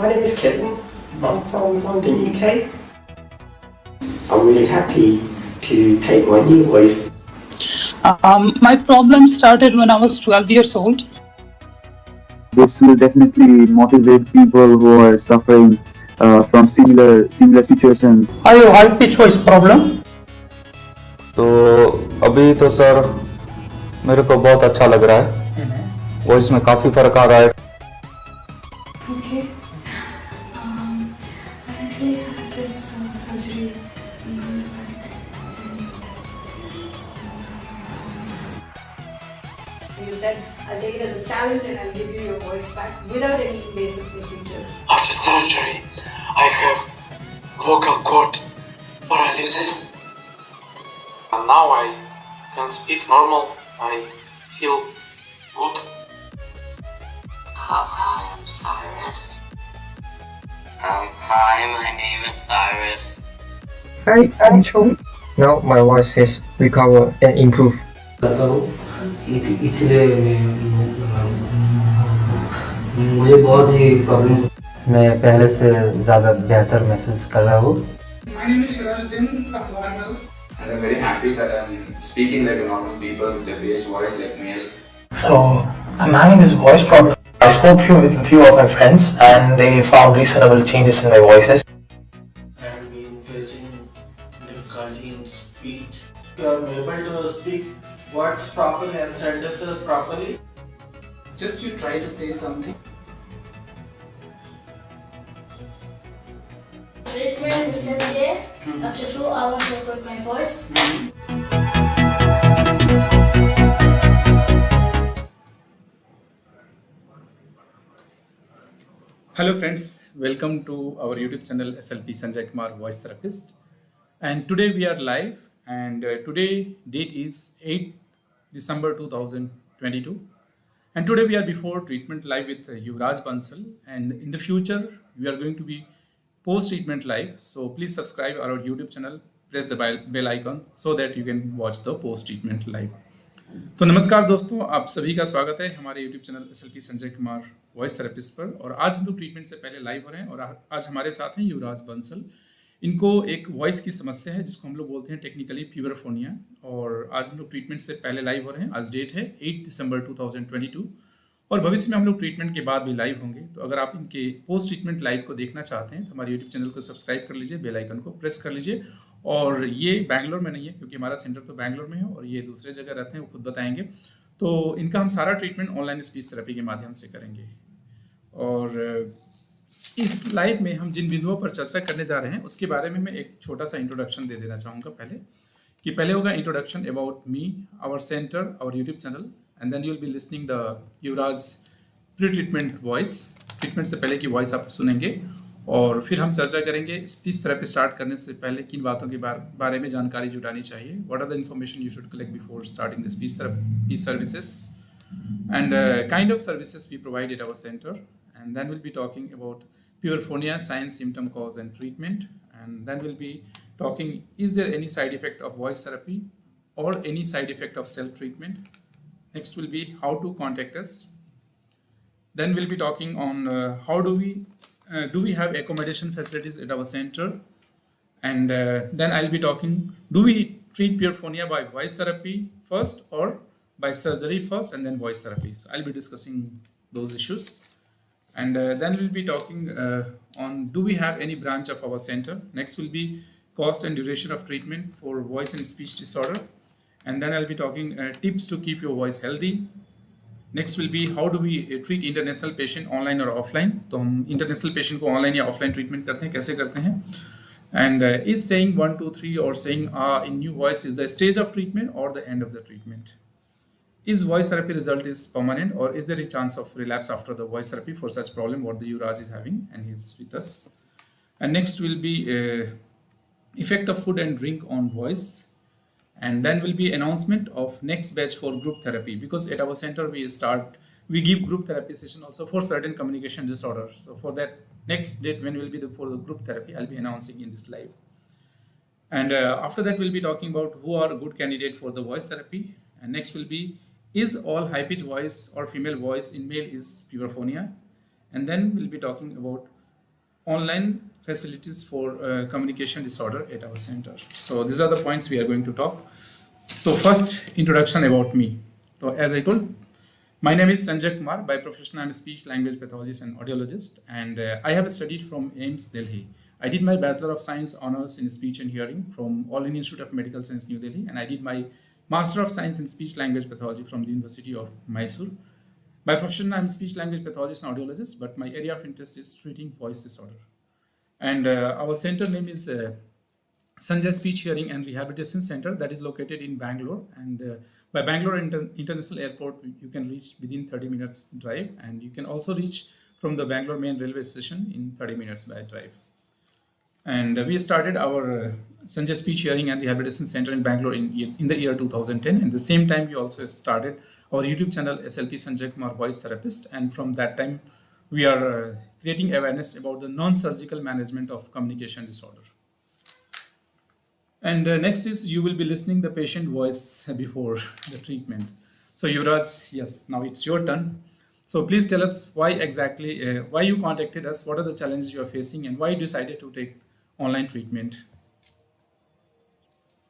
My name is Kevin. I'm from London, UK. I'm really happy to take my new voice. My problem started when I was 12 years old. This will definitely motivate people who are suffering from similar situations. Are you high pitch voice problem? तो अभी तो sir मेरे को बहुत अच्छा लग रहा है, वॉइस में काफ़ी फर्क आ रहा है. Okay. I actually had this surgery in the back and You said, I'll take it as a challenge and I'll give you your voice back without any invasive procedures. After surgery, I have vocal cord paralysis. And now I can speak normal. I feel good. Hi, I'm Cyrus. Hi, my name is Cyrus. Hi, I'm Chong. Now my voice has recovered and improved. इसलिए मुझे बहुत ही problem, मैं पहले से ज़्यादा बेहतर महसूस कर रहा हूँ. My name is Shiraldin from Warnell. And I'm very happy that I'm speaking like a normal people with a bass voice like male. So I'm having this voice problem. I spoke with a few of my friends and they found reasonable changes in my voices. I've been facing difficulty in speech. You are able to speak words properly and sentences properly. Just you try to say something. treatment the same day. After 2 hours I got my voice. Hello friends, welcome to our YouTube channel SLP Sanjay Kumar Voice Therapist. And today we are live and today date is 8 December 2022. And today we are before treatment live with Yuvraj Bansal, and in the future we are going to be post-treatment live. So please subscribe our YouTube channel, press the bell icon so that you can watch the post-treatment live. तो नमस्कार दोस्तों, आप सभी का स्वागत है हमारे YouTube channel SLP Sanjay Kumar voice therapist पर. और आज हम लोग ट्रीटमेंट से पहले लाइव हो रहे हैं और आज हमारे साथ हैं युवराज बंसल. इनको एक वॉइस की समस्या है जिसको हम लोग बोलते हैं टेक्निकली प्यूबरफोनिया. और आज हम लोग ट्रीटमेंट से पहले लाइव हो रहे हैं. आज डेट है 8 दिसंबर 2022 और भविष्य में हम लोग ट्रीटमेंट के बाद भी लाइव होंगे. तो अगर आप इनके पोस्ट ट्रीटमेंट लाइव को देखना चाहते हैं तो हमारे यूट्यूब चैनल को सब्सक्राइब कर लीजिए, बेल आइकन को प्रेस कर लीजिए. और ये बैंगलोर में नहीं है क्योंकि हमारा सेंटर तो बैंगलोर में है और ये दूसरे जगह रहते हैं, वो खुद बताएंगे. तो इनका हम सारा ट्रीटमेंट ऑनलाइन स्पीच थेरेपी के माध्यम से करेंगे. और इस लाइव में हम जिन बिंदुओं पर चर्चा करने जा रहे हैं उसके बारे में मैं एक छोटा सा इंट्रोडक्शन दे देना चाहूँगा. पहले होगा introduction about me, our centre, our YouTube channel, and then you will be listening the Yuvraj pre treatment voice. Treatment से पहले की वॉइस आप सुनेंगे और फिर हम चर्चा करेंगे स्पीच थेरेपी स्टार्ट करने से पहले किन बातों के बारे में जानकारी जुटानी चाहिए. What are the information you should collect before starting the speech therapy services and kind of services we provide at our centre. And then will be talking about Puberphonia, signs, symptom, cause and treatment. And then we'll be talking, is there any side effect of voice therapy or any side effect of self-treatment? Next will be how to contact us. Then we'll be talking on how do we have accommodation facilities at our center. And then I'll be talking, do we treat puberphonia by voice therapy first or by surgery first and then voice therapy? So I'll be discussing those issues. And then we'll be talking on do we have any branch of our center. Next will be cost and duration of treatment for voice and speech disorder. And then I'll be talking tips to keep your voice healthy. Next will be how do we treat international patient online or offline. तो हम international patient को online या offline treatment करते हैं, कैसे करते हैं. And is saying 1, 2, 3 or saying in new voice is the stage of treatment or the end of the treatment. Is voice therapy result is permanent or is there a chance of relapse after the voice therapy for such problem what the Yuvraj is having, and he's with us. And next will be effect of food and drink on voice. And then will be announcement of next batch for group therapy, because at our center we give group therapy session also for certain communication disorders. So for that next date when will be for the group therapy I'll be announcing in this live. And after that we'll be talking about who are good candidate for the voice therapy. And next will be is all high-pitched voice or female voice in male is puberphonia. And then we'll be talking about online facilities for communication disorder at our center. So these are the points we are going to talk. So first, introduction about me. So as I told, my name is Sanjay Kumar. By profession, I'm a speech language pathologist and audiologist, and I have studied from AIIMS, Delhi. I did my Bachelor of Science honors in speech and hearing from All India Institute of Medical Science, New Delhi, and I did my Master of Science in Speech Language Pathology from the University of Mysore. By profession, I'm a speech language pathologist and audiologist, but my area of interest is treating voice disorder. And our center name is Sanjay Speech Hearing and Rehabilitation Center, that is located in Bangalore. And by Bangalore International Airport, you can reach within 30 minutes drive, and you can also reach from the Bangalore main railway station in 30 minutes by drive. And we started our Sanjay Speech Hearing and Rehabilitation Center in Bangalore in the year 2010. And at the same time, we also started our YouTube channel SLP Sanjay Kumar Voice Therapist. And from that time, we are creating awareness about the non-surgical management of communication disorder. And next is you will be listening the patient voice before the treatment. So Yuvraj, yes, now it's your turn. So please tell us why exactly, why you contacted us, what are the challenges you are facing, and why you decided to take online treatment.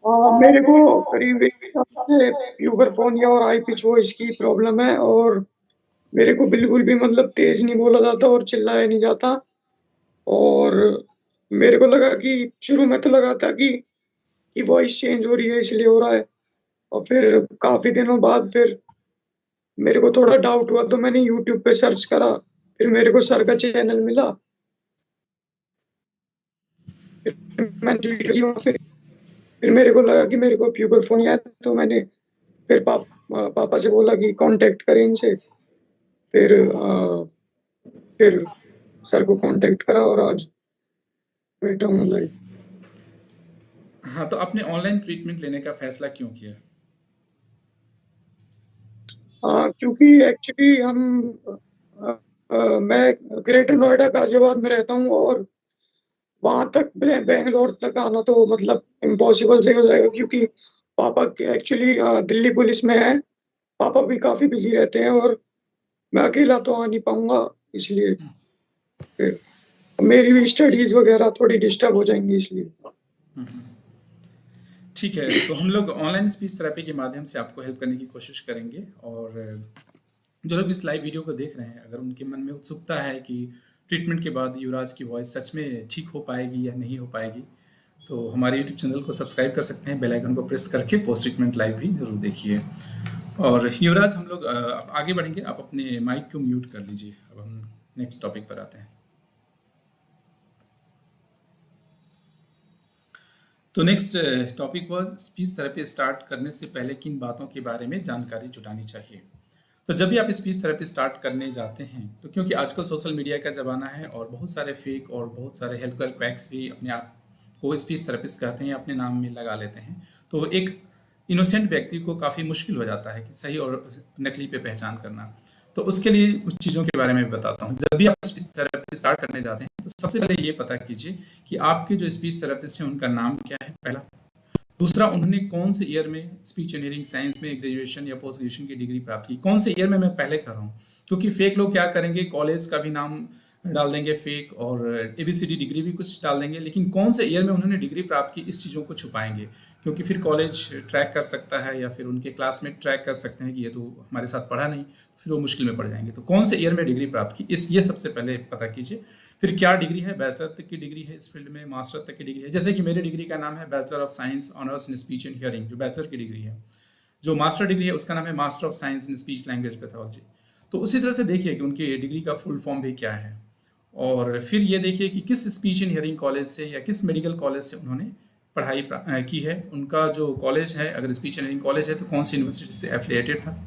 मेरे को करीब एक साल से प्यूबरफोनिया और high pitch voice की problem है, और मेरे को बिल्कुल भी मतलब तेज नहीं बोला जाता और चिल्लाया नहीं जाता। और मेरे को लगा कि शुरू में तो लगा था कि वॉइस चेंज हो रही है इसलिए हो रहा है, और फिर काफी दिनों बाद फिर मेरे को थोड़ा डाउट हुआ तो मैंने यूट्यूब पे सर्च करा, फिर मेरे को सर का चैनल मिला, फिर मेरे को लगा कि मेरे को प्यूबरफोनिया है, तो मैंने फिर पापा से बोला कि कांटेक्ट करें इनसे, फिर सर को कांटेक्ट करा और आज बैठा हूँ लाइव। हाँ, तो आपने ऑनलाइन ट्रीटमेंट लेने का फैसला क्यों किया? क्योंकि एक्चुअली मैं ग्रेटर नोएडा गाजियाबाद में रहता हूँ, और वहां तक बेंगलोर तक आना तो मतलब इम्पॉसिबल से हो जाएगा, क्योंकि पापा एक्चुअली दिल्ली पुलिस में है, पापा भी काफी बिजी रहते हैं और मैं अकेला तो आ नहीं पाऊंगा, इसलिए फिर मेरी भी स्टडीज वगैरह थोड़ी डिस्टर्ब हो जाएंगी इसलिए। ठीक है, तो हम लोग ऑनलाइन स्पीच थेरेपी के माध्यम से आपको हेल्प करने की कोशिश करेंगे। और जो लोग इस लाइव वीडियो को देख रहे हैं, अगर उनके मन में उत्सुकता है कि ट्रीटमेंट के बाद युवराज की वॉइस सच में ठीक हो पाएगी या नहीं हो पाएगी, तो हमारे यूट्यूब चैनल को सब्सक्राइब कर सकते हैं, बेल आइकन को प्रेस करके पोस्ट ट्रीटमेंट लाइव भी जरूर देखिए। और युवराज, हम लोग आगे बढ़ेंगे, आप अपने माइक को म्यूट कर लीजिए। अब हम नेक्स्ट टॉपिक पर आते हैं। तो next topic was speech therapy start करने से पहले किन बातों के बारे में जानकारी जुटानी चाहिए। तो जब भी आप स्पीच थेरेपी स्टार्ट करने जाते हैं, तो क्योंकि आजकल सोशल मीडिया का ज़माना है और बहुत सारे फेक और बहुत सारे हेल्थ केयर क्रैक्स भी अपने आप को स्पीच थेरेपिस्ट कहते हैं, अपने नाम में लगा लेते हैं, तो एक इनोसेंट व्यक्ति को काफ़ी मुश्किल हो जाता है कि सही और नकली पे पहचान करना। तो उसके लिए कुछ चीज़ों के बारे में बताता हूँ। जब भी आप स्पीच थेरेपी स्टार्ट करने जाते हैं, तो सबसे पहले ये पता कीजिए कि आपके जो स्पीच थेरेपिस्ट हैं उनका नाम क्या है, पहला। दूसरा, उन्होंने कौन से ईयर में स्पीच इंजीनियरिंग साइंस में ग्रेजुएशन या पोस्ट ग्रेजुएशन की डिग्री प्राप्त की, कौन से ईयर में मैं पहले कर रहा हूँ। क्योंकि फेक लोग क्या करेंगे, कॉलेज का भी नाम डाल देंगे फेक और ABCD डिग्री भी कुछ डाल देंगे, लेकिन कौन से ईयर में उन्होंने डिग्री प्राप्त की इस चीज़ों को छुपाएंगे, क्योंकि फिर कॉलेज ट्रैक कर सकता है या फिर उनके क्लासमेट ट्रैक कर सकते हैं कि ये तो हमारे साथ पढ़ा नहीं, तो फिर वो मुश्किल में पड़ जाएंगे। तो कौन से ईयर में डिग्री प्राप्त की, ये सबसे पहले पता कीजिए। फिर क्या डिग्री है, बैचलर तक की डिग्री है इस फील्ड में, मास्टर तक की डिग्री है। जैसे कि मेरी डिग्री का नाम है bachelor of science honours in speech and hearing, जो बैचलर की डिग्री है। जो मास्टर डिग्री है उसका नाम है master of science in speech language pathology. तो उसी तरह से देखिए कि उनकी डिग्री का फुल फॉर्म भी क्या है, और फिर ये देखिए कि किस स्पीच एंड हियरिंग कॉलेज से या किस मेडिकल कॉलेज से उन्होंने पढ़ाई की है। उनका जो कॉलेज है, अगर स्पीच एंड हियरिंग कॉलेज है तो कौन सी यूनिवर्सिटी से एफिलिएटेड था।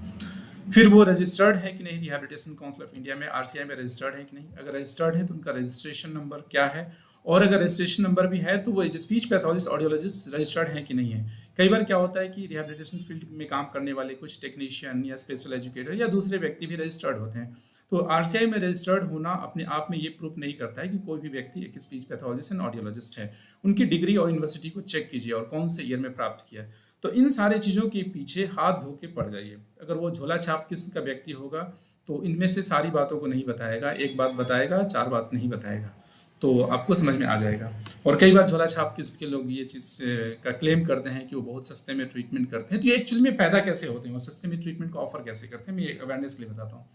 फिर वो रजिस्टर्ड है कि नहीं, रिहैबिलिटेशन काउंसिल ऑफ इंडिया में RCI में रजिस्टर्ड है कि नहीं। अगर रजिस्टर्ड है तो उनका रजिस्ट्रेशन नंबर क्या है, और अगर रजिस्ट्रेशन नंबर भी है तो वो स्पीच पैथोलॉजिस्ट ऑडियोलॉजिस्ट रजिस्टर्ड है कि नहीं है। कई बार क्या होता है कि रिहैबिलिटेशन फील्ड में काम करने वाले कुछ टेक्नीशियन या स्पेशल एजुकेटर या दूसरे व्यक्ति भी रजिस्टर्ड होते हैं, तो RCI में रजिस्टर्ड होना अपने आप में ये प्रूफ नहीं करता है कि कोई भी व्यक्ति एक स्पीच पैथोलॉजिस्ट एंड ऑडियोलॉजिस्ट है। उनकी डिग्री और यूनिवर्सिटी को चेक कीजिए और कौन से ईयर में प्राप्त किया। तो इन सारे चीज़ों के पीछे हाथ धो के पड़ जाइए। अगर वो झोला छाप किस्म का व्यक्ति होगा तो इनमें से सारी बातों को नहीं बताएगा, एक बात बताएगा, चार बात नहीं बताएगा। तो आपको समझ में आ जाएगा। और कई बार झोला छाप किस्म के लोग ये चीज़ का क्लेम करते हैं कि वो बहुत सस्ते में ट्रीटमेंट करते हैं। तो ये एक्चुअली में पैदा कैसे होते हैं, वो सस्ते में ट्रीटमेंट को ऑफर कैसे करते हैं, मैं ये अवेयरनेस के लिए बताता हूँ।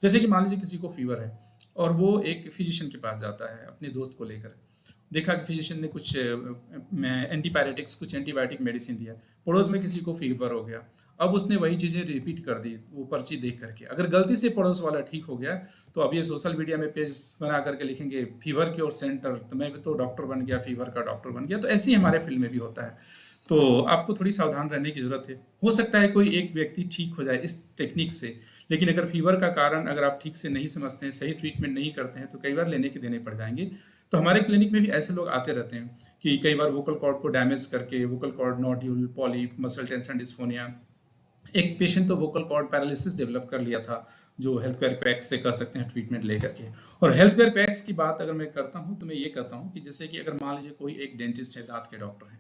जैसे कि मान लीजिए किसी को फीवर है और वो एक फिजिशियन के पास जाता है अपने दोस्त को लेकर, देखा कि फिजिशियन ने कुछ एंटीबायोटिक्स, कुछ एंटीबायोटिक मेडिसिन दिया, पड़ोस में किसी को फीवर हो गया, अब उसने वही चीज़ें रिपीट कर दी वो पर्ची देख करके। अगर गलती से पड़ोस वाला ठीक हो गया तो अब ये सोशल मीडिया में पेज बना करके लिखेंगे फीवर क्योर सेंटर, तो मैं भी तो डॉक्टर बन गया, फीवर का डॉक्टर बन गया। तो ऐसे ही हमारे फील्ड में भी होता है। तो आपको थोड़ी सावधान रहने की ज़रूरत है। हो सकता है कोई एक व्यक्ति ठीक हो जाए इस टेक्निक से, लेकिन अगर फीवर का कारण अगर आप ठीक से नहीं समझते हैं, सही ट्रीटमेंट नहीं करते हैं, तो कई बार लेने के देने पड़ जाएंगे। तो हमारे क्लिनिक में भी ऐसे लोग आते रहते हैं कि कई बार वोकल कॉर्ड को डैमेज करके vocal cord nodule, polyp, muscle tension dysphonia, एक पेशेंट तो वोकल कॉर्ड पैरालिसिस डेवलप कर लिया था, जो हेल्थ केयर क्वैक्स से कर सकते हैं ट्रीटमेंट लेकर के। और हेल्थ केयर क्वैक्स की बात अगर मैं करता हूँ तो मैं ये कहता हूँ कि जैसे कि अगर मान लीजिए कोई एक डेंटिस्ट है, दांत के डॉक्टर हैं,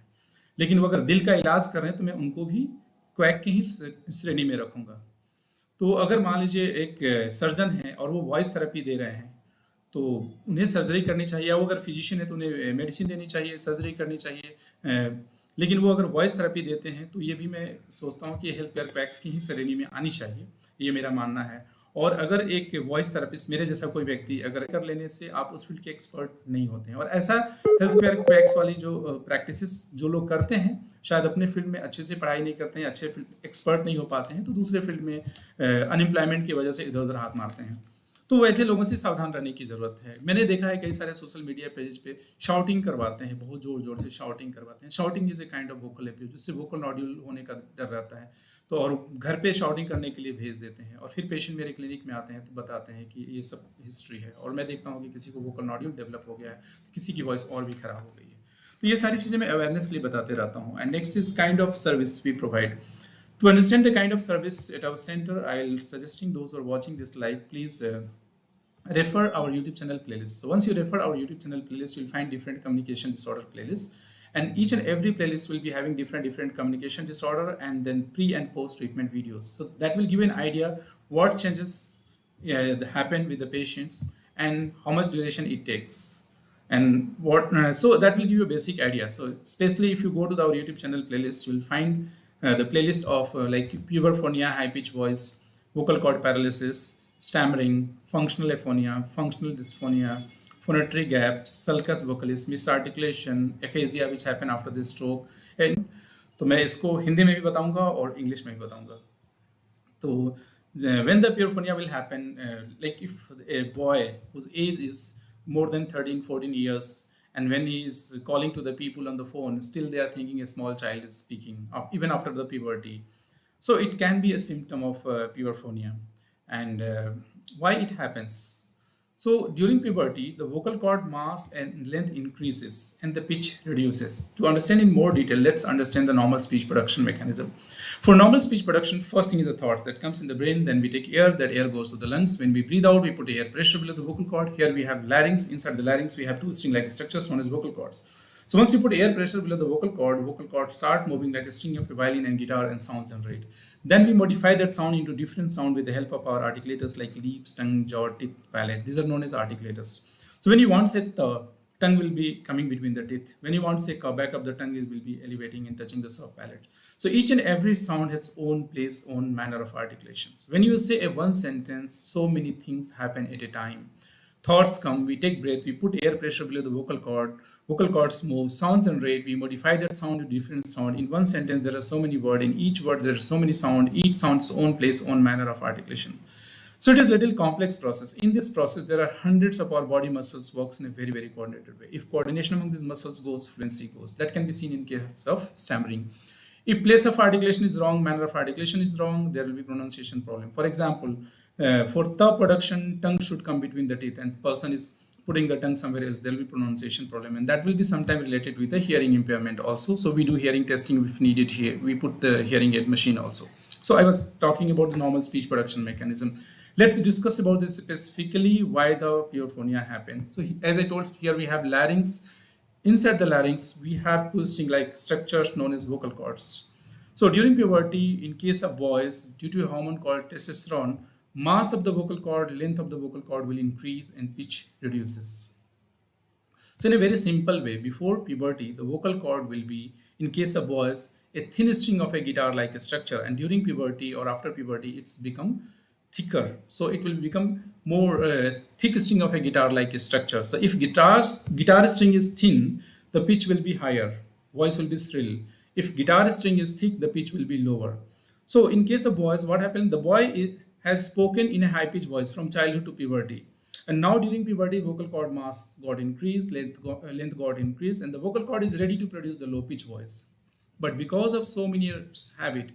लेकिन वो अगर दिल का इलाज कर रहे हैं तो मैं उनको भी क्वैक की ही श्रेणी में रखूँगा। तो अगर मान लीजिए एक सर्जन है और वो वॉइस थेरेपी दे रहे हैं तो उन्हें सर्जरी करनी चाहिए, या वो अगर फिजिशियन है तो उन्हें मेडिसिन देनी चाहिए, सर्जरी करनी चाहिए। लेकिन वो अगर वॉइस थेरेपी देते हैं तो ये भी मैं सोचता हूँ कि हेल्थ केयर क्वैक्स की ही श्रेणी में आनी चाहिए, ये मेरा मानना है। और अगर एक वॉइस थेरेपिस्ट मेरे जैसा कोई व्यक्ति अगर कर लेने से आप उस फील्ड के एक्सपर्ट नहीं होते हैं। और ऐसा हेल्थ केयर क्वैक्स वाली जो प्रैक्टिसेस जो लोग करते हैं, शायद अपने फील्ड में अच्छे से पढ़ाई नहीं करते हैं, अच्छे एक्सपर्ट नहीं हो पाते हैं, तो दूसरे फील्ड में अनएम्प्लॉयमेंट की वजह से इधर उधर हाथ मारते हैं। तो वैसे लोगों से सावधान रहने की ज़रूरत है। मैंने देखा है कई सारे सोशल मीडिया पेज पे शाउटिंग करवाते हैं, बहुत ज़ोर ज़ोर से शाउटिंग करवाते हैं। Shouting is a kind of vocal abuse, जिससे वोकल नॉड्यूल होने का डर रहता है। तो और घर पे शाउटिंग करने के लिए भेज देते हैं और फिर पेशेंट मेरे क्लिनिक में आते हैं तो बताते हैं कि ये सब हिस्ट्री है। और मैं देखता हूँ कि किसी को वोकल नॉड्यूल डेवलप हो गया है, किसी की वॉइस और भी ख़राब हो गई है। तो ये सारी चीज़ें मैं अवेयरनेस के लिए बताते रहता हूँ। And next is kind of service we provide. To understand the kind of service at our center, I'll suggesting those who are watching this live, please refer our YouTube channel playlist. So once you refer our YouTube channel playlist, you'll find different communication disorder playlists, and each and every playlist will be having different communication disorder and then pre and post treatment videos. So that will give you an idea what changes happen with the patients and how much duration it takes, and what so that will give you a basic idea. So especially if you go to our YouTube channel playlist, you'll find the playlist of like puberphonia, high pitch voice, vocal cord paralysis, stammering, functional aphonia, functional dysphonia, phonatory gaps, sulcus vocalis, misarticulation, aphasia which happen after the stroke. And तो मैं इसको हिंदी में भी बताऊंगा और English में भी बताऊंगा। तो when the puberphonia will happen, like if a boy whose age is more than 13-14 years, and when he is calling to the people on the phone, still they are thinking a small child is speaking, even after the puberty. So it can be a symptom of puberphonia. And why it happens? So during puberty, the vocal cord mass and length increases and the pitch reduces. To understand in more detail, let's understand the normal speech production mechanism. For normal speech production, first thing is the thoughts that comes in the brain, then we take air, that air goes to the lungs. When we breathe out, we put air pressure below the vocal cord. Here we have larynx. Inside the larynx, we have two string-like structures known as vocal cords. So once you put air pressure below the vocal cord start moving like a string of a violin and guitar, and sounds generate. Then we modify that sound into different sound with the help of our articulators like lips, tongue, jaw, teeth, palate. These are known as articulators. So when you want to say the tongue will be coming between the teeth. When you want to say back of the tongue, it will be elevating and touching the soft palate. So each and every sound has own place, own manner of articulations. When you say a one sentence, so many things happen at a time. Thoughts come, we take breath, we put air pressure below the vocal cords move, sounds generate, we modify that sound to different sound. In one sentence, there are so many words, in each word there are so many sound, each sound's own place, own manner of articulation. So it is a little complex process. In this process, there are hundreds of our body muscles works in a very, very coordinated way. If coordination among these muscles goes, fluency goes. That can be seen in case of stammering. If place of articulation is wrong, manner of articulation is wrong, there will be pronunciation problem. For example, for the production, tongue should come between the teeth, and the person is putting the tongue somewhere else, there will be pronunciation problem, and that will be sometimes related with the hearing impairment also. So we do hearing testing if needed here. We put the hearing aid machine also. So I was talking about the normal speech production mechanism. Let's discuss about this specifically, why the puberphonia happens. So as I told, here we have larynx. Inside the larynx, we have two string-like structures known as vocal cords. So during puberty, in case of boys, due to a hormone called testosterone, mass of the vocal cord, length of the vocal cord will increase and pitch reduces. So in a very simple way, before puberty, the vocal cord will be, in case of boys, a thin string of a guitar-like structure, and during puberty or after puberty, it's become thicker. So it will become more thick string of a guitar-like structure. So if guitar string is thin, the pitch will be higher, voice will be shrill. If guitar string is thick, the pitch will be lower. So in case of boys, what happened? The boy has spoken in a high-pitched voice from childhood to puberty. And now during puberty, vocal cord mass got increased, length got increased, and the vocal cord is ready to produce the low-pitched voice. But because of so many years habit,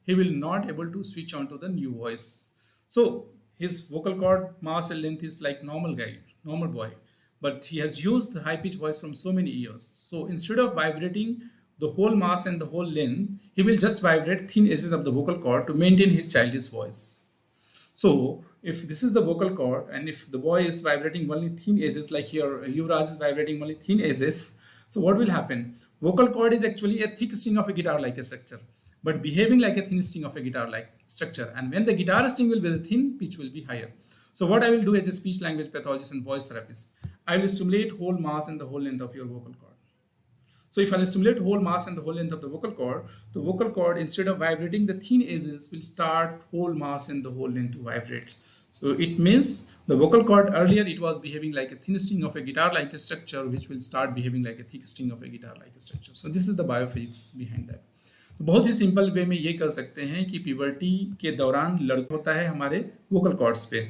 he will not able to switch on to the new voice. So his vocal cord mass and length is like normal boy, but he has used the high-pitched voice from so many years. So instead of vibrating the whole mass and the whole length, he will just vibrate thin edges of the vocal cord to maintain his childish voice. So if this is the vocal cord, and if the boy is vibrating only thin edges, like here Yuvraj is vibrating only thin edges, so what will happen? Vocal cord is actually a thick string of a guitar-like structure, but behaving like a thin string of a guitar-like structure. And when the guitar string will be the thin, pitch will be higher. So what I will do as a speech language pathologist and voice therapist, I will stimulate whole mass and the whole length of your vocal cord. So if I stimulate whole mass and the whole length of the vocal cord, instead of vibrating the thin edges, will start whole mass and the whole length to vibrate. So it means the vocal cord earlier it was behaving like a thin string of a guitar-like structure, which will start behaving like a thick string of a guitar-like structure. So this is the biophysics behind that. तो बहुत ही simple way में ये कर सकते हैं कि puberty के दौरान लड़का होता है हमारे वोकल कॉर्ड्स पे,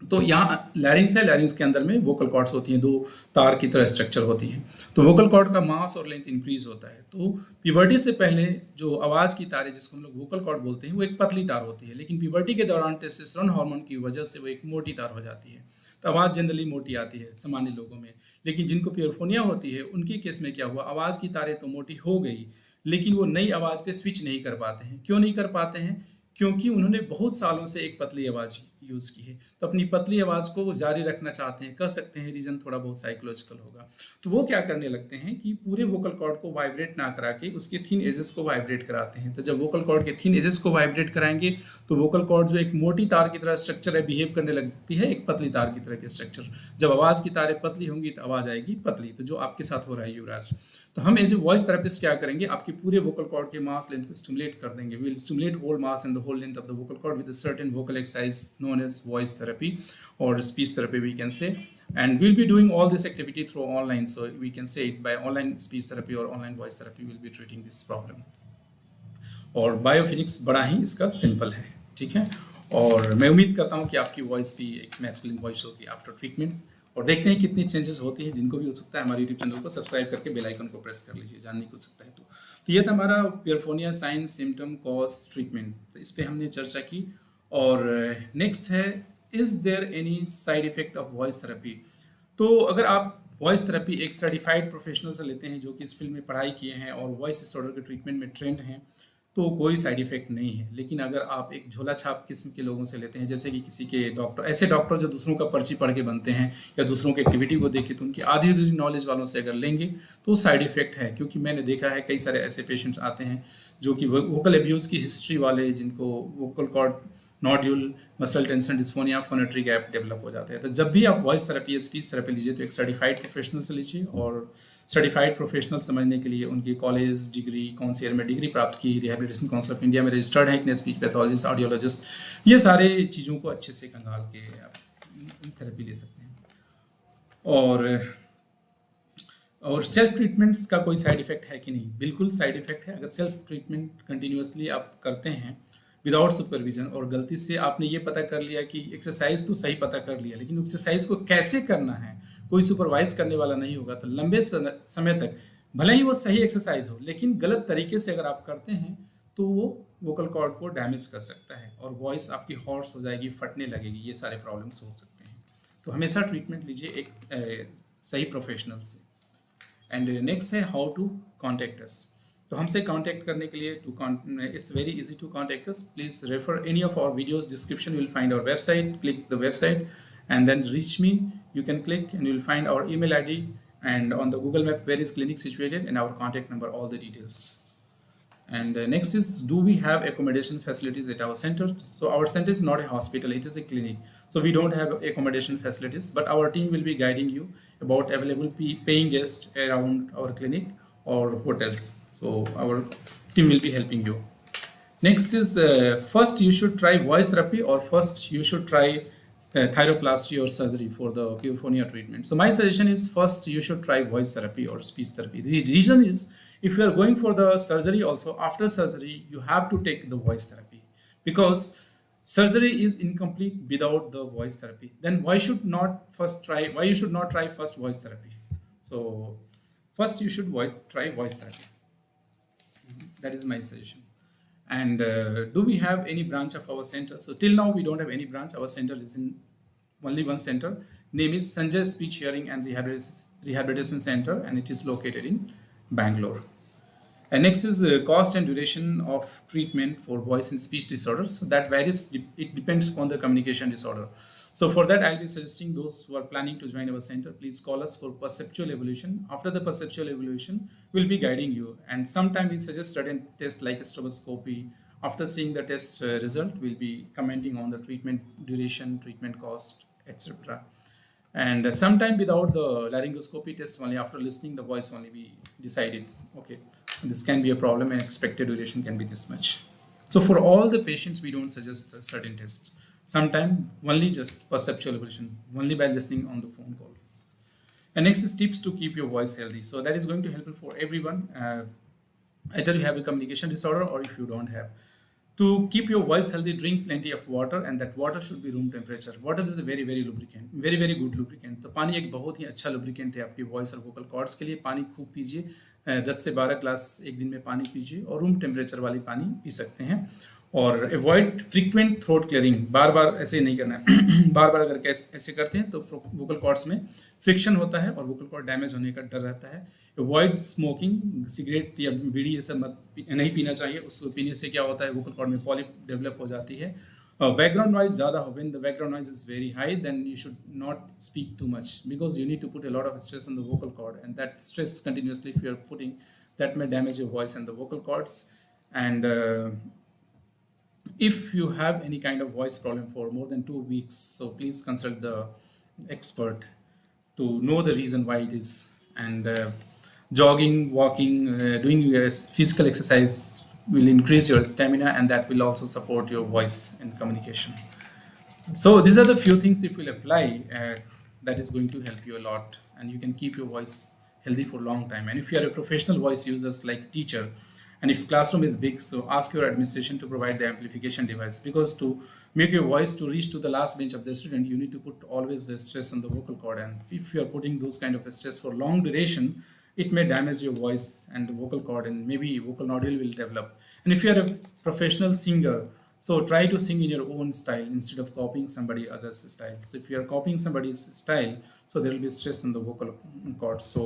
तो यहाँ लैरिंग्स है, लैरिंग्स के अंदर में वोकल कॉर्ड्स होती हैं, दो तार की तरह स्ट्रक्चर होती हैं, तो वोकल कॉर्ड का मास और लेंथ इंक्रीज होता है। तो प्यूबर्टी से पहले जो आवाज़ की तारें जिसको हम लोग वोकल कॉर्ड बोलते हैं वो एक पतली तार होती है, लेकिन प्यूबर्टी के दौरान टेस्टोस्टेरोन हार्मोन की वजह से वो एक मोटी तार हो जाती है, तो आवाज़ जनरली मोटी आती है सामान्य लोगों में। लेकिन जिनको प्यूबरफोनिया होती है उनके केस में क्या हुआ, आवाज़ की तारें तो मोटी हो गई लेकिन वो नई आवाज़ पे स्विच नहीं कर पाते हैं। क्यों नहीं कर पाते हैं? क्योंकि उन्होंने बहुत सालों से एक पतली आवाज़ यूज़ की है, तो अपनी पतली आवाज़ को वो जारी रखना चाहते हैं। कह सकते हैं रीज़न थोड़ा बहुत साइकोलॉजिकल होगा। तो वो क्या करने लगते हैं कि पूरे वोकल कॉर्ड को वाइब्रेट ना करा के उसके थिन एजेस को वाइब्रेट कराते हैं। तो जब वोकल कॉर्ड के थिन एजेस को वाइब्रेट कराएंगे तो वोकल कॉर्ड जो एक मोटी तार की तरह स्ट्रक्चर है बिहेव करने लगती है एक पतली तार की तरह की स्ट्रक्चर। जब आवाज़ की तारें पतली होंगी तो आवाज़ आएगी पतली, तो जो आपके साथ हो रहा है युवराज। तो हम एज ए वॉइस थेरेपिस्ट क्या करेंगे, आपके पूरे वोकल कॉर्ड के मास लेंथ को स्टिमुलेट कर देंगे। We will stimulate whole mass and the whole length of the vocal cord with a certain vocal exercise known as voice therapy or speech therapy we can say, and we'll be doing all this activity through online, so we can say it by online speech therapy or online voice therapy we'll be treating this problem। और biophysics बड़ा ही इसका simple है, ठीक है। और मैं उम्मीद करता हूँ कि आपकी वॉइस भी एक मैस्कुलिन वॉइस होगी आफ्टर ट्रीटमेंट। और देखते हैं कितनी चेंजेस होती हैं। जिनको भी हो सकता है हमारे यूट्यूब चैनल को सब्सक्राइब करके बेल आइकन को प्रेस कर लीजिए, जानने को सकता है। तो ये था हमारा puberphonia signs symptom cause treatment, तो इस पर हमने चर्चा की। और नेक्स्ट है is there any side effect of voice therapy. तो अगर आप वॉइस थेरेपी एक सर्टिफाइड प्रोफेशनल से लेते हैं जो कि इस फील्ड में पढ़ाई किए हैं और वॉइस डिसऑर्डर के ट्रीटमेंट में ट्रेंड हैं, तो कोई साइड इफेक्ट नहीं है। लेकिन अगर आप एक झोला छाप किस्म के लोगों से लेते हैं, जैसे कि किसी के डॉक्टर, ऐसे डॉक्टर जो दूसरों का पर्ची पढ़ के बनते हैं या दूसरों की एक्टिविटी को देख के तो उनकी आधी अधूरी नॉलेज वालों से अगर लेंगे तो साइड इफेक्ट है। क्योंकि मैंने देखा है कई सारे ऐसे पेशेंट्स आते हैं जो कि वोकल एब्यूज़ की हिस्ट्री वाले, जिनको vocal cord nodule, muscle tension dysphonia, phonatory gap develop हो जाते हैं। तो जब भी आप वॉइस थेरेपी या स्पीच थेरेपी लीजिए तो एक सर्टिफाइड प्रोफेशनल से लीजिए। और सर्टिफाइड प्रोफेशनल समझने के लिए उनकी कॉलेज डिग्री, कौन सी ईयर में डिग्री प्राप्त की, रिहेबिलिटेशन काउंसिल ऑफ इंडिया में रजिस्टर्ड है कि स्पीच पैथोलॉजिस्ट, ऑडियोलॉजिस्ट, ये सारे चीज़ों को अच्छे से कंगाल के आप थेरेपी ले सकते हैं। और सेल्फ ट्रीटमेंट्स का कोई साइड इफेक्ट है कि नहीं? बिल्कुल साइड इफेक्ट है। अगर सेल्फ ट्रीटमेंट कंटिन्यूसली आप करते हैं विदाउट सुपरविजन और गलती से आपने ये पता कर लिया कि एक्सरसाइज तो सही पता कर लिया, लेकिन एक्सरसाइज को कैसे करना है कोई सुपरवाइज करने वाला नहीं होगा, तो लंबे समय तक भले ही वो सही एक्सरसाइज हो लेकिन गलत तरीके से अगर आप करते हैं तो वो वोकल कॉर्ड को डैमेज कर सकता है और वॉइस आपकी हॉर्स हो जाएगी, फटने लगेगी, ये सारे प्रॉब्लम्स हो सकते हैं। तो हमेशा ट्रीटमेंट लीजिए एक सही प्रोफेशनल से। एंड नेक्स्ट है हाउ टू कॉन्टेक्ट अस। तो हमसे कांटेक्ट करने के लिए it's very easy to contact us. Please refer any of our videos, description you will find our website, click the website and then reach me. You can click and you will find our email ID and on the Google map where is clinic situated and our contact number, all the details. And next is, do we have accommodation facilities at our center? So our center is not a hospital, it is a clinic. So we don't have accommodation facilities, but our team will be guiding you about available paying guests around our clinic or hotels. So our team will be helping you. Next is, first you should try voice therapy, or first you should try thyroplasty or surgery for the puberphonia treatment. So my suggestion is, first you should try voice therapy or speech therapy. The reason is, if you are going for the surgery also, after surgery you have to take the voice therapy, because surgery is incomplete without the voice therapy. Then why you should not try first voice therapy? So first you should try voice therapy. That is my suggestion. And do we have any branch of our center? So till now we don't have any branch. Our center is in only one center. Name is Sanjay Speech Hearing and Rehabilitation Center, and it is located in Bangalore. And next is cost and duration of treatment for voice and speech disorders. So that varies, it depends upon the communication disorder. So for that, I'll be suggesting those who are planning to join our center, please call us for perceptual evaluation. After the perceptual evaluation, we'll be guiding you. And sometimes we suggest certain tests like stroboscopy. After seeing the test result, we'll be commenting on the treatment duration, treatment cost, etc. And sometime without the laryngoscopy test, only after listening the voice only, we decided, okay, this can be a problem and expected duration can be this much. So for all the patients, we don't suggest a certain test. Sometimes only just perceptual evaluation, only by listening on the phone call. And next is tips to keep your voice healthy. So that is going to help for everyone. Either you have a communication disorder or if you don't have. To keep your voice healthy, drink plenty of water, and that water should be room temperature. Water is a very lubricant, very good lubricant. तो पानी एक बहुत ही अच्छा lubricant है आपकी voice और vocal cords के लिए. पानी खूब पीजिए, 10 से 12 ग्लास एक दिन में पानी पीजिए, और रूम टेम्परेचर वाली पानी पी सकते हैं. और अवॉइड फ्रीक्वेंट थ्रोट क्लियरिंग, बार बार ऐसे नहीं करना है. बार बार अगर ऐसे करते हैं तो वोकल कॉर्ड्स में फ्रिक्शन होता है और वोकल कॉर्ड डैमेज होने का डर रहता है. अवॉइड स्मोकिंग, सिगरेट या बीड़ी ये सब नहीं पीना चाहिए. उसको पीने से क्या होता है, वोकल कॉर्ड में पॉलिप डेवलप हो जाती है. बैकग्राउंड नॉइज ज़्यादा हो, when the background noise is very high, then you should not speak too much, because you need to put a lot of stress on the vocal cord, and that stress continuously if you are putting, that may damage your voice and the vocal cords. And if you have any kind of voice problem for more than 2 weeks, so please consult the expert to know the reason why it is. And jogging, walking, doing physical exercise will increase your stamina, and that will also support your voice and communication. So these are the few things if you will apply, that is going to help you a lot, and you can keep your voice healthy for a long time. And if you are a professional voice users like teacher, and if classroom is big, so ask your administration to provide the amplification device, because to make your voice to reach to the last bench of the student, you need to put always the stress on the vocal cord, and if you are putting those kind of stress for long duration, it may damage your voice and the vocal cord, and maybe vocal nodule will develop. And if you are a professional singer, so try to sing in your own style instead of copying somebody else's style. So if you are copying somebody's style, so there will be stress on the vocal cord. So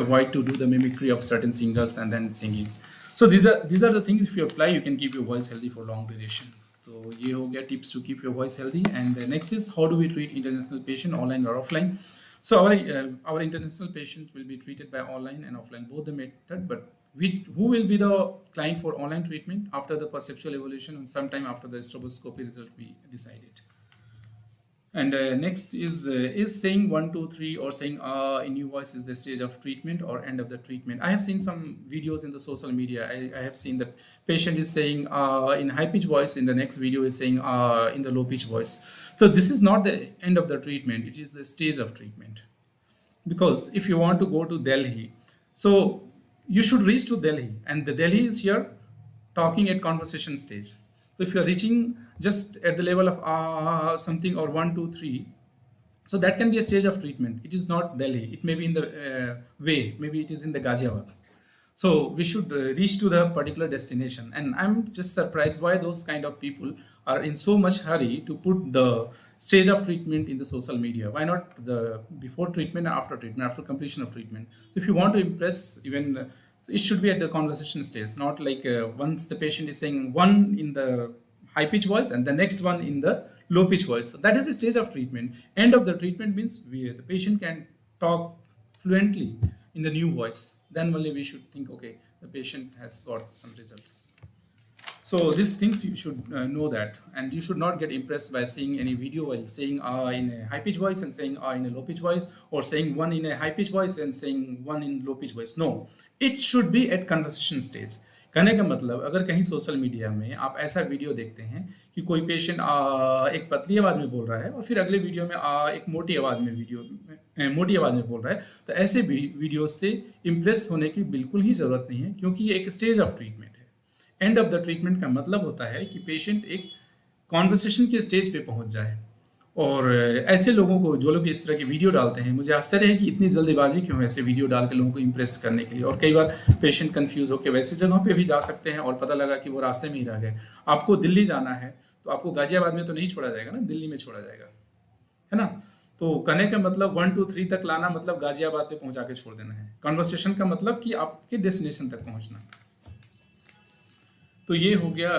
avoid to do the mimicry of certain singers and then singing. So these are the things, if you apply, you can keep your voice healthy for long duration. So ये हो गया tips to keep your voice healthy. And next is, how do we treat international patient, online or offline? So our international patients will be treated by online and offline, both the method, but who will be the client for online treatment? After the perceptual evaluation and sometime after the stroboscopy result we decided. And next is saying 1, 2, 3 or saying in new voice is the stage of treatment or end of the treatment. I have seen some videos in the social media. I have seen that patient is saying in high pitch voice, in the next video is saying in the low pitch voice. So this is not the end of the treatment, it is the stage of treatment. Because if you want to go to Delhi, so you should reach to Delhi, and the Delhi is here talking at conversation stage. So if you are reaching just at the level of something or 1, 2, 3, so that can be a stage of treatment. It is not Delhi. It may be in the way, maybe it is in the Ghaziabad. So we should reach to the particular destination. And I'm just surprised why those kind of people are in so much hurry to put the stage of treatment in the social media. Why not the before treatment and after treatment, after completion of treatment? So if you want to impress, even so it should be at the conversation stage, not like once the patient is saying one in the high pitch voice and the next one in the low pitch voice. So that is the stage of treatment. End of the treatment means the patient can talk fluently in the new voice. Then only we should think, okay, the patient has got some results. So these things you should know that, and you should not get impressed by seeing any video while saying in a high pitch voice and saying in a low pitch voice, or saying one in a high pitch voice and saying one in low pitch voice. No, it should be at conversation stage. कहने का मतलब, अगर कहीं social media में आप ऐसा video देखते हैं कि कोई पेशेंट एक पतली आवाज़ में बोल रहा है और फिर अगले वीडियो में एक मोटी आवाज़ में बोल रहा है, तो ऐसे वीडियो से इम्प्रेस होने की बिल्कुल ही ज़रूरत नहीं है, क्योंकि ये एक स्टेज ऑफ ट्रीटमेंट है। एंड ऑफ द ट्रीटमेंट का मतलब होता है कि पेशेंट एक कॉन्वर्सेशन के स्टेज पे पहुंच जाए। और ऐसे लोगों को, जो लोग इस तरह की वीडियो डालते हैं, मुझे आश्चर्य है कि इतनी जल्दीबाजी क्यों है ऐसे वीडियो डाल के लोगों को इम्प्रेस करने के लिए। और कई बार पेशेंट कंफ्यूज होकर वैसी जगहों पे भी जा सकते हैं और पता लगा कि वो रास्ते में ही रह गए। आपको दिल्ली जाना है तो आपको गाजियाबाद में तो नहीं छोड़ा जाएगा ना, दिल्ली में छोड़ा जाएगा, है ना। तो कहने का मतलब 1 2 3 तक लाना मतलब गाजियाबाद पे पहुंचा के छोड़ देना है। कन्वर्सेशन का मतलब कि आपके डेस्टिनेशन तक पहुंचना। तो ये हो गया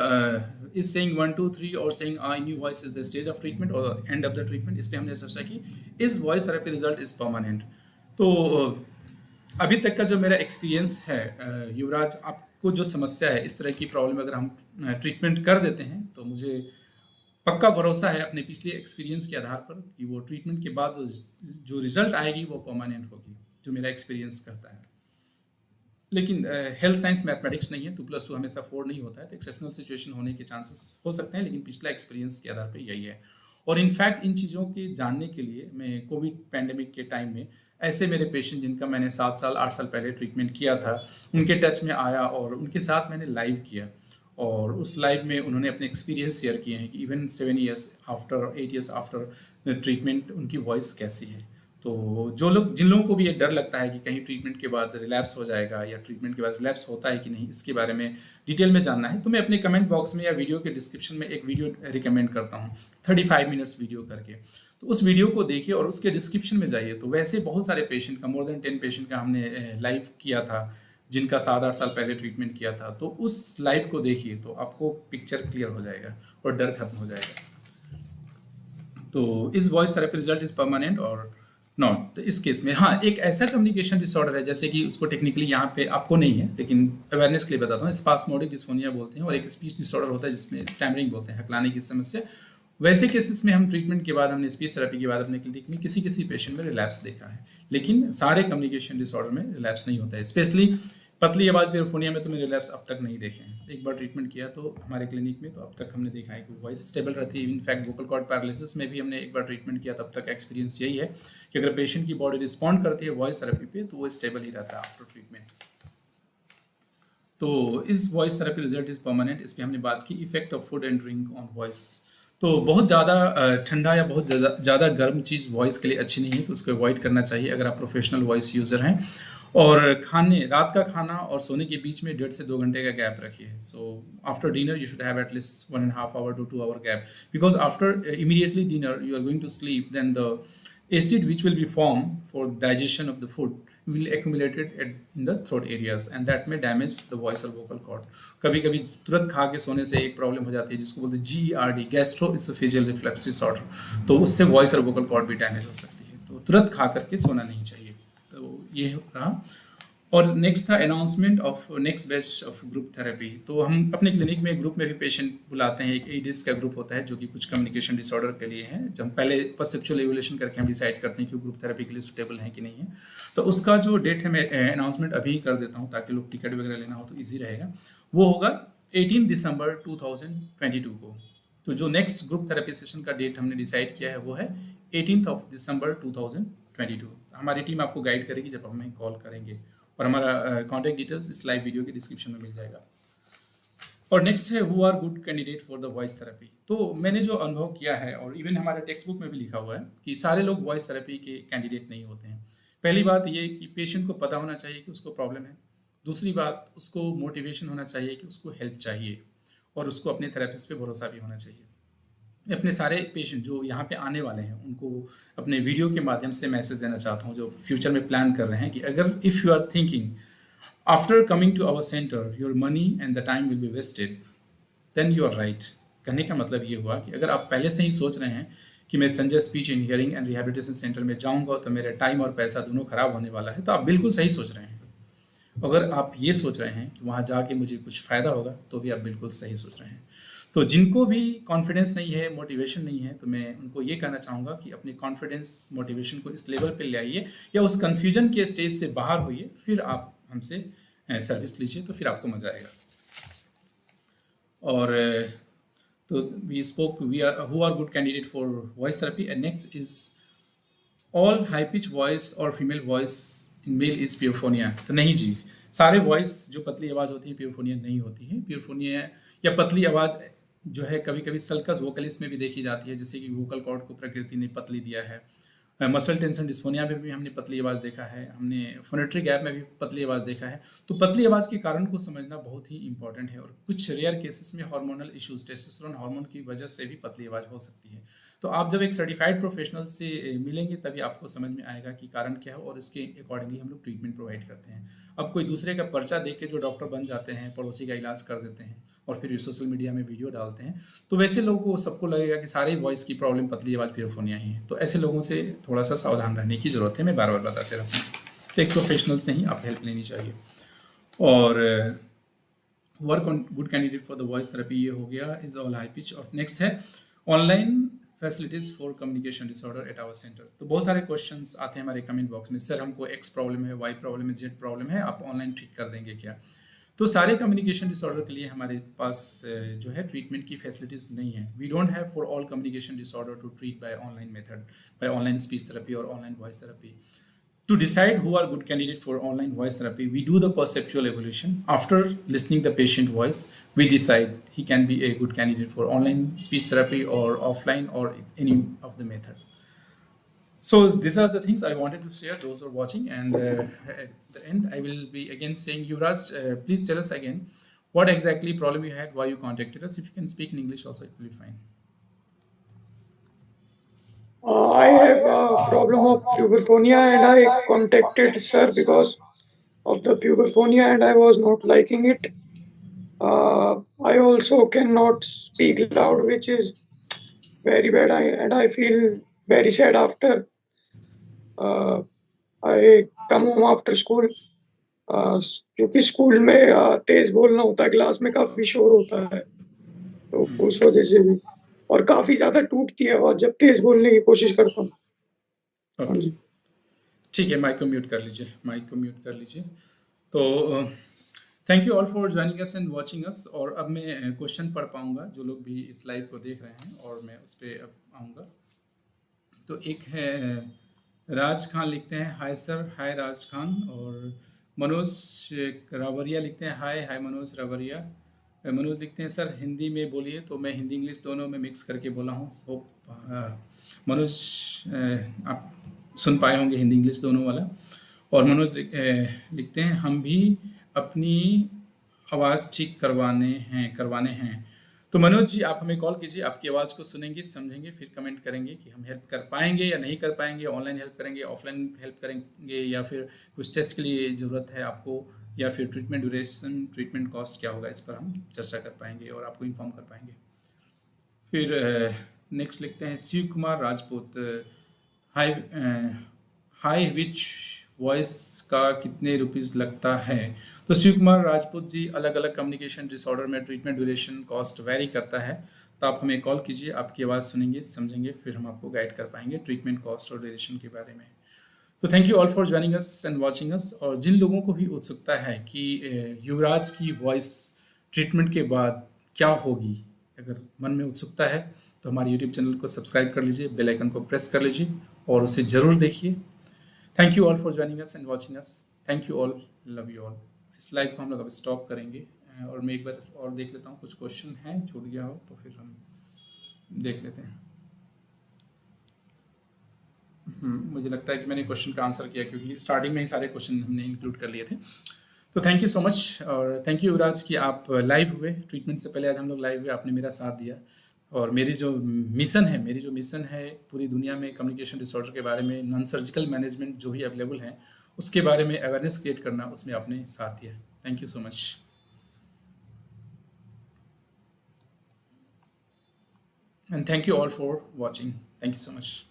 इज सेइंग 1 2 3 और saying in your voice is the stage of treatment और एंड ऑफ द ट्रीटमेंट। इस पे हमने चर्चा की। Is voice therapy result is permanent. तो अभी तक का जो मेरा एक्सपीरियंस है युवराज, आपको जो समस्या है, इस तरह की प्रॉब्लम अगर हम ट्रीटमेंट कर देते हैं तो मुझे पक्का भरोसा है अपने पिछले एक्सपीरियंस के आधार पर कि वो ट्रीटमेंट के बाद जो रिजल्ट आएगी वो परमानेंट होगी, जो मेरा एक्सपीरियंस कहता है। लेकिन हेल्थ साइंस मैथमेटिक्स नहीं है, 2+2 हमेशा 4 नहीं होता है, तो एक्सेप्शनल सिचुएशन होने के चांसेस हो सकते हैं, लेकिन पिछला एक्सपीरियंस के आधार पे यही है। और इनफैक्ट इन चीज़ों के जानने के लिए मैं कोविड पैंडेमिक के टाइम में ऐसे मेरे पेशेंट जिनका मैंने 7 साल 8 साल पहले ट्रीटमेंट किया था, उनके टच में आया और उनके साथ मैंने लाइव किया। और उस लाइव में उन्होंने अपने एक्सपीरियंस शेयर किए हैं कि even 7 years after 8 years after treatment उनकी वॉइस कैसी है। तो जिन लोगों को भी ये डर लगता है कि कहीं ट्रीटमेंट के बाद रिलैप्स हो जाएगा या ट्रीटमेंट के बाद रिलैप्स होता है कि नहीं, इसके बारे में डिटेल में जानना है, तो मैं अपने कमेंट बॉक्स में या वीडियो के डिस्क्रिप्शन में एक वीडियो रिकमेंड करता हूँ 35 मिनट्स वीडियो करके। तो उस वीडियो को देखिए और उसके डिस्क्रिप्शन में जाइए। तो वैसे बहुत सारे पेशेंट का, मोर देन 10 पेशेंट का हमने लाइव किया था, जिनका 7-8 साल पहले ट्रीटमेंट किया था। तो उस लाइव को देखिए तो आपको पिक्चर क्लियर हो जाएगा और डर खत्म हो जाएगा। तो इस voice therapy result is permanent और नॉट। तो इस केस में हाँ, एक ऐसा कम्युनिकेशन डिसऑर्डर है, जैसे कि उसको टेक्निकली यहाँ पे आपको नहीं है, लेकिन अवेयरनेस के लिए बताता हूँ, स्पास्मोडिक डिस्फोनिया बोलते हैं, और एक स्पीच डिसऑर्डर होता है जिसमें स्टैमरिंग बोलते हैं, हकलाने की समस्या। वैसे केसेस में हम ट्रीटमेंट के बाद, हमने स्पीच थेरेपी के बाद अपने क्लिनिक में किसी पेशेंट में रिलैप्स देखा है, लेकिन सारे कम्युनिकेशन डिसऑर्डर में रिलैप्स नहीं होता है। स्पेशली पतली आवाज़ पुबरफोनिया में तो मैंने रिलैप्स अब तक नहीं देखे हैं। एक बार ट्रीटमेंट किया तो हमारे क्लिनिक में, तो अब तक हमने देखा है कि वॉइस स्टेबल रहती है। इनफैक्ट वोकल कॉर्ड पैरालिसिस में भी हमने एक बार ट्रीटमेंट किया, तब तक एक्सपीरियंस यही है कि अगर पेशेंट की बॉडी रिस्पॉन्ड करती है वॉइस थेरेपी पे तो वो स्टेबल ही रहता है आफ्टर ट्रीटमेंट। तो इस voice therapy result is permanent. इस पर हमने बात की effect of food and drink on voice. तो बहुत ज़्यादा ठंडा या बहुत ज़्यादा गर्म चीज़ वॉइस के लिए अच्छी नहीं है, तो उसको अवॉइड करना चाहिए अगर आप प्रोफेशनल वॉइस यूज़र हैं। और रात का खाना और सोने के बीच में 1.5 से 2 घंटे का गैप रखिए। So after dinner you should have at least 1.5 hour to 2 hour gap, because after immediately dinner you are going to sleep, then the acid which will be formed for digestion of the food will accumulated in the throat areas and that may damage the voice or vocal cord. कभी कभी तुरंत खा के सोने से एक problem हो जाती है जिसको बोलते हैं GERD, गैस्ट्रोइसोफेजियल रिफ्लक्स डिसऑर्डर। तो उससे वॉइस और वोकल कॉर्ड भी डैमेज हो सकती है, तो तुरंत खा करके सोना नहीं चाहिए। तो ये रहा। और नेक्स्ट था announcement of next batch of group therapy. तो हम अपने क्लिनिक में ग्रुप में भी पेशेंट बुलाते हैं। एक 8 days का ग्रुप होता है जो कि कुछ कम्युनिकेशन डिसऑर्डर के लिए है। जब हम पहले परसेप्चुअल एवोल्यूशन करके हम डिसाइड करते हैं कि वो ग्रुप थेरेपी के लिए सुटेबल है कि नहीं है। तो उसका जो डेट है मैं अनाउंसमेंट अभी कर देता हूँ ताकि लोग टिकट वगैरह लेना हो तो ईजी रहेगा। वो होगा 18 दिसंबर 2022 को। तो जो नेक्स्ट ग्रुप थेरेपी सेशन का डेट हमने डिसाइड किया है वो है 18 दिसंबर 2022। हमारी टीम आपको गाइड करेगी जब हमें कॉल करेंगे, और हमारा कॉन्टैक्ट डिटेल्स इस लाइव वीडियो के डिस्क्रिप्शन में मिल जाएगा। और नेक्स्ट है who are good candidate for the voice therapy. तो मैंने जो अनुभव किया है, और इवन हमारे टेक्स्ट बुक में भी लिखा हुआ है कि सारे लोग वॉइस थेरेपी के कैंडिडेट नहीं होते हैं। पहली बात ये कि पेशेंट को पता होना चाहिए कि उसको प्रॉब्लम है। दूसरी बात, उसको मोटिवेशन होना चाहिए कि उसको हेल्प चाहिए, और उसको अपने थेरेपिस्ट पे भरोसा भी होना चाहिए। मैं अपने सारे पेशेंट जो यहाँ पे आने वाले हैं उनको अपने वीडियो के माध्यम से मैसेज देना चाहता हूँ, जो फ्यूचर में प्लान कर रहे हैं, कि अगर if you are thinking after coming to our centre your money and the time will be wasted, then you are right. कहने का मतलब ये हुआ कि अगर आप पहले से ही सोच रहे हैं कि मैं Sanjay speech in hearing and rehabilitation centre में जाऊँगा तो मेरा टाइम और पैसा दोनों खराब होने वाला है, तो आप बिल्कुल सही सोच रहे हैं। अगर आप ये सोच रहे हैं कि वहाँ जाके मुझे कुछ फ़ायदा होगा, तो भी आप बिल्कुल सही सोच रहे हैं। तो जिनको भी कॉन्फिडेंस नहीं है, मोटिवेशन नहीं है, तो मैं उनको ये कहना चाहूँगा कि अपनी कॉन्फिडेंस, मोटिवेशन को इस लेवल पे ले आइए या उस कन्फ्यूजन के स्टेज से बाहर होइए, फिर आप हमसे सर्विस लीजिए, तो फिर आपको मज़ा आएगा। और तो we spoke, who are good candidate for voice therapy, and next is all high pitch voice or female voice in male is puberphonia। तो नहीं जी, सारे वॉइस जो पतली आवाज़ होती है प्यूरफोनिया नहीं होती है। प्यूरफोनिया या पतली आवाज़ जो है कभी कभी सल्कस वोकलिस्ट में भी देखी जाती है, जैसे कि वोकल कॉर्ड को प्रकृति ने पतली दिया है। मसल टेंशन डिस्फोनिया में भी हमने पतली आवाज़ देखा है, हमने फोनेटरी गैप में भी पतली आवाज़ देखा है। तो पतली आवाज़ के कारण को समझना बहुत ही इंपॉर्टेंट है। और कुछ रेयर केसेस में हार्मोनल इश्यूज, टेस्टोस्टेरोन हार्मोन की वजह से भी पतली आवाज़ हो सकती है। तो आप जब एक सर्टिफाइड प्रोफेशनल से मिलेंगे तभी आपको समझ में आएगा कि कारण क्या है, और इसके अकॉर्डिंगली हम लोग ट्रीटमेंट प्रोवाइड करते हैं। अब कोई दूसरे का पर्चा देख के जो डॉक्टर बन जाते हैं, पड़ोसी का इलाज कर देते हैं और फिर सोशल मीडिया में वीडियो डालते हैं, तो वैसे लोगों को सबको लगेगा कि सारे वॉइस की प्रॉब्लम पतली आवाज़ प्यूरफोनिया ही है। तो ऐसे लोगों से थोड़ा सा सावधान रहने की ज़रूरत है, मैं बार बार बताते रहता हूँ। तो एक प्रोफेशनल से ही आप हेल्प लेनी चाहिए। और work on good candidate for the voice therapy, ये हो गया, इज ऑल हाई पिच। और नेक्स्ट है online facilities for communication disorder at our centre. तो बहुत सारे क्वेश्चंस आते हैं हमारे कमेंट बॉक्स में, सर हमको एक्स प्रॉब्लम है, वाई प्रॉब्लम है, जेड प्रॉब्लम है, आप ऑनलाइन ट्रीट कर देंगे क्या? तो सारे कम्युनिकेशन डिसऑर्डर के लिए हमारे पास जो है ट्रीटमेंट की फैसिलिटीज़ नहीं है। We don't have for all communication disorder to treat by online method, by online speech therapy और online voice therapy. To decide who are good candidate for online voice therapy, we do the perceptual evaluation. After listening the patient voice, we decide he can be a good candidate for online speech therapy or offline or any of the method. So these are the things I wanted to share. Those who are watching, and at the end, I will be again saying, Yuvraj, please tell us again what exactly problem you had, why you contacted us. If you can speak in English also, it will be fine. I have a problem of puberphonia and I contacted sir because of the puberphonia and I was not liking it. I also cannot speak loud, which is very bad, and I feel very sad after I come home after school. क्योंकि school में तेज बोलना होता है, class में काफी शोर होता है, तो उस वजह से भी, और काफी ज्यादा टूटती है आवाज जब तेज बोलने की कोशिश करता हूँ। ठीक है, माइक को म्यूट कर लीजिए, माइक को म्यूट कर लीजिए। तो thank you all for joining us and watching us. और अब मैं क्वेश्चन पढ़ पाऊंगा जो लोग भी इस लाइव को देख रहे हैं, और मैं उस पर अब आऊँगा। तो एक है राज खान, लिखते हैं हाय सर, हाय राज खान। और मनोज रावरिया लिखते हैं हाय, हाय मनोज रावरिया। मनोज लिखते हैं सर हिंदी में बोलिए, तो मैं हिंदी इंग्लिश दोनों में मिक्स करके बोला हूँ। होप मनोज आप सुन पाए होंगे हिंदी इंग्लिश दोनों वाला। और मनोज लिखते हैं हम भी अपनी आवाज़ ठीक करवाने हैं। तो मनोज जी आप हमें कॉल कीजिए, आपकी आवाज़ को सुनेंगे, समझेंगे, फिर कमेंट करेंगे कि हम हेल्प कर पाएंगे या नहीं कर पाएंगे, ऑनलाइन हेल्प करेंगे, ऑफलाइन हेल्प करेंगे, या फिर कुछ टेस्ट के लिए ज़रूरत है आपको, या फिर ट्रीटमेंट ड्यूरेशन, ट्रीटमेंट कॉस्ट क्या होगा, इस पर हम चर्चा कर पाएंगे और आपको इन्फॉर्म कर पाएंगे। फिर नेक्स्ट लिखते हैं Shiv Kumar Rajput, high pitch voice का कितने रुपीज़ लगता है? तो शिव कुमार राजपूत जी, अलग अलग कम्युनिकेशन डिसऑर्डर में ट्रीटमेंट ड्यूरेशन कॉस्ट वेरी करता है, तो आप हमें कॉल कीजिए, आपकी आवाज़ सुनेंगे, समझेंगे, फिर हम आपको गाइड कर पाएंगे ट्रीटमेंट कॉस्ट और ड्यूरेशन के बारे में। तो thank you all for joining us and watching us. और जिन लोगों को भी उत्सुकता है कि युवराज की वॉइस ट्रीटमेंट के बाद क्या होगी, अगर मन में उत्सुकता है तो हमारे यूट्यूब चैनल को सब्सक्राइब कर लीजिए, बेल आइकन को प्रेस कर लीजिए और उसे ज़रूर देखिए। Thank you all for joining us and watching us. Thank you all, love you all. इस लाइव को हम लोग अब स्टॉप करेंगे, और मैं एक बार और देख लेता हूँ, कुछ क्वेश्चन हैं, छूट गया हो तो फिर हम देख लेते हैं। मुझे लगता है कि मैंने क्वेश्चन का आंसर किया, क्योंकि स्टार्टिंग में ही सारे क्वेश्चन हमने इंक्लूड कर लिए थे। तो थैंक यू सो मच, और थैंक यू युवराज कि आप लाइव हुए। ट्रीटमेंट से पहले आज हम लोग लाइव हुए, आपने मेरा साथ दिया। और मेरी जो मिशन है पूरी दुनिया में कम्युनिकेशन डिसऑर्डर के बारे में, नॉन सर्जिकल मैनेजमेंट जो भी अवेलेबल है उसके बारे में अवेयरनेस क्रिएट करना, उसमें आपने साथ दिया। Thank you so much. And thank you all for watching. Thank you so much.